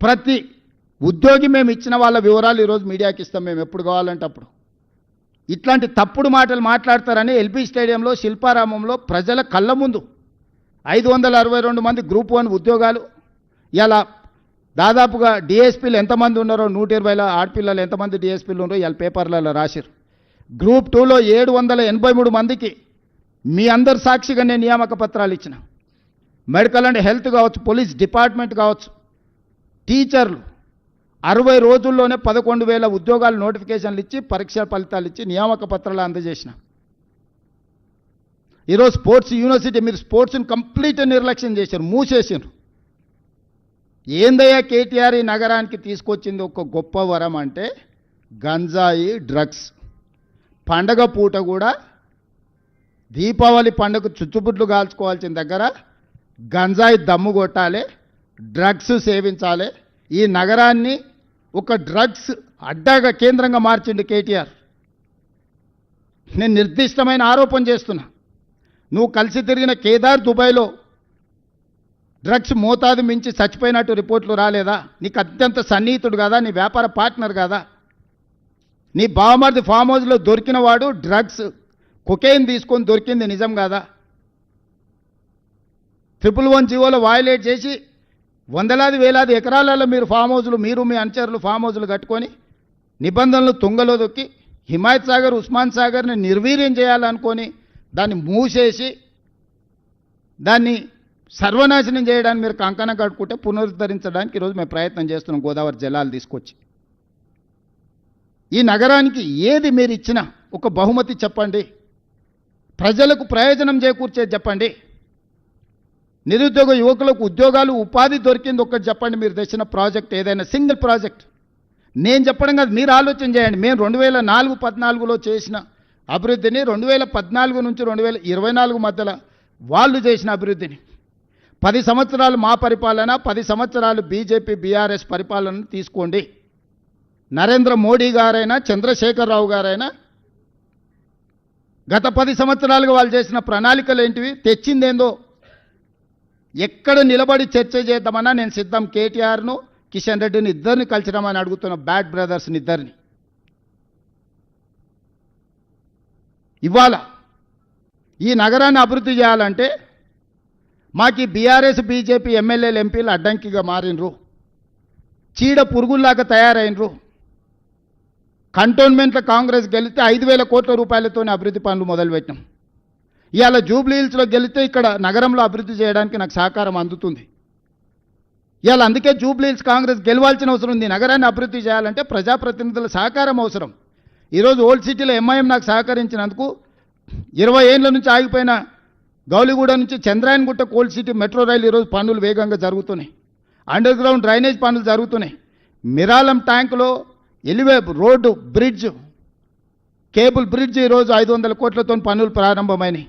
ప్రతి ఉద్యోగి మేము ఇచ్చిన వాళ్ళ వివరాలు ఈరోజు మీడియాకి ఇస్తాం, మేము ఎప్పుడు కావాలంటే అప్పుడు. ఇట్లాంటి తప్పుడు మాటలు మాట్లాడతారని ఎల్బీ స్టేడియంలో శిల్పారామంలో ప్రజల కళ్ళ ముందు 562 మంది గ్రూప్ 1 ఉద్యోగాలు, ఇలా దాదాపుగా డిఎస్పీలు ఎంతమంది ఉన్నారో 120 ఆడపిల్లలు ఎంతమంది డిఎస్పీలు ఉన్నారో ఇలా పేపర్లలో రాశారు. గ్రూప్ 2లో 783 మందికి మీ అందరు సాక్షిగా నేను నియామక పత్రాలు ఇచ్చిన. మెడికల్ అండ్ హెల్త్ కావచ్చు, పోలీస్ డిపార్ట్మెంట్ కావచ్చు, టీచర్లు 60 రోజుల్లోనే 11,000 ఉద్యోగాలు నోటిఫికేషన్లు ఇచ్చి పరీక్ష ఫలితాలు ఇచ్చి నియామక పత్రాలు అందజేసిన. ఈరోజు స్పోర్ట్స్ యూనివర్సిటీ మీరు స్పోర్ట్స్ని కంప్లీట్ నిర్లక్ష్యం చేశారు, మూసేసారు. ఏందయ్యా కేటీఆర్ ఈ నగరానికి తీసుకొచ్చింది ఒక గొప్ప వరం అంటే గంజాయి, డ్రగ్స్. పండగ పూట కూడా దీపావళి పండుగ చుచ్చుబుడ్లు కాల్చుకోవాల్సిన దగ్గర గంజాయి దమ్ము కొట్టాలి, డ్రగ్స్ సేవించాలి. ఈ నగరాన్ని ఒక డ్రగ్స్ అడ్డాగా కేంద్రంగా మార్చిండు కేటీఆర్. నేను నిర్దిష్టమైన ఆరోపణ చేస్తున్నా. నువ్వు కలిసి తిరిగిన కేదార్ దుబాయ్లో డ్రగ్స్ మోతాదు మించి చచ్చిపోయినట్టు రిపోర్ట్లు రాలేదా? నీకు అత్యంత సన్నిహితుడు కదా, నీ వ్యాపార పార్ట్నర్ కదా. నీ బావమరిది ఫామ్ హౌస్లో దొరికిన వాడు డ్రగ్స్ కొకైన్ తీసుకొని దొరికింది నిజం కాదా? 111 జీవోలో వయలేట్ చేసి వందలాది వేలాది ఎకరాలలో మీరు ఫామ్ హౌజులు, మీరు మీ అనుచరులు ఫామ్ హౌజులు కట్టుకొని నిబంధనలు తుంగలో దొక్కి హిమాయత్ సాగర్, ఉస్మాన్ సాగర్ని నిర్వీర్యం చేయాలనుకొని దాన్ని మూసేసి దాన్ని సర్వనాశనం చేయడానికి మీరు కంకణం కట్టుకుంటే పునరుద్ధరించడానికి ఈరోజు మేము ప్రయత్నం చేస్తున్నాం గోదావరి జలాలు తీసుకొచ్చి. ఈ నగరానికి ఏది మీరు ఇచ్చినా ఒక బహుమతి చెప్పండి, ప్రజలకు ప్రయోజనం చేకూర్చేది చెప్పండి, నిరుద్యోగ యువకులకు ఉద్యోగాలు ఉపాధి దొరికింది ఒక్కటి చెప్పండి. మీరు తెచ్చిన ప్రాజెక్ట్ ఏదైనా సింగిల్ ప్రాజెక్ట్ నేను చెప్పడం కాదు, మీరు ఆలోచన చేయండి. మేము 2014-14లో చేసిన అభివృద్ధిని 2014 నుంచి 2024 మధ్యలో వాళ్ళు చేసిన అభివృద్ధిని 10 సంవత్సరాలు మా పరిపాలన, 10 సంవత్సరాలు బీజేపీ బీఆర్ఎస్ పరిపాలన తీసుకోండి. నరేంద్ర మోడీ గారైనా చంద్రశేఖరరావు గారైనా గత 10 సంవత్సరాలుగా వాళ్ళు చేసిన ప్రణాళికలు ఏంటివి, తెచ్చిందేందో ఎక్కడ నిలబడి చర్చ చేద్దామన్నా నేను సిద్ధం. కేటీఆర్ను కిషన్ రెడ్డిని ఇద్దరిని కలిసినామని అడుగుతున్న బ్యాడ్ బ్రదర్స్ని ఇద్దరిని. ఇవాళ ఈ నగరాన్ని అభివృద్ధి చేయాలంటే మాకు ఈ బీఆర్ఎస్ బీజేపీ ఎమ్మెల్యేలు ఎంపీలు అడ్డంకిగా మారినరు, చీడ పురుగుల్లాగా తయారైనరు. కంటోన్మెంట్లో కాంగ్రెస్ గెలిస్తే 5,000 కోట్ల రూపాయలతోనే అభివృద్ధి పనులు మొదలుపెట్టినాం. ఇవాళ జూబ్లీ హిల్స్లో గెలిస్తే ఇక్కడ నగరంలో అభివృద్ధి చేయడానికి నాకు సహకారం అందుతుంది. ఇవాళ అందుకే జూబ్లీ హిల్స్ కాంగ్రెస్ గెలవాల్సిన అవసరం ఉంది. నగరాన్ని అభివృద్ధి చేయాలంటే ప్రజాప్రతినిధుల సహకారం అవసరం. ఈరోజు ఓల్డ్ సిటీలో ఎంఐఎం నాకు సహకరించినందుకు 20 ఏళ్ళ నుంచి ఆగిపోయిన గౌలిగూడ నుంచి చంద్రాయన్గుట్ట ఓల్డ్ సిటీ మెట్రో రైలు ఈరోజు పనులు వేగంగా జరుగుతున్నాయి. అండర్ గ్రౌండ్ డ్రైనేజ్ పనులు జరుగుతున్నాయి. మిరాలం ట్యాంకులో ఎలివే రోడ్డు బ్రిడ్జ్, కేబుల్ బ్రిడ్జ్ ఈరోజు 500 కోట్లతో పనులు ప్రారంభమైనాయి.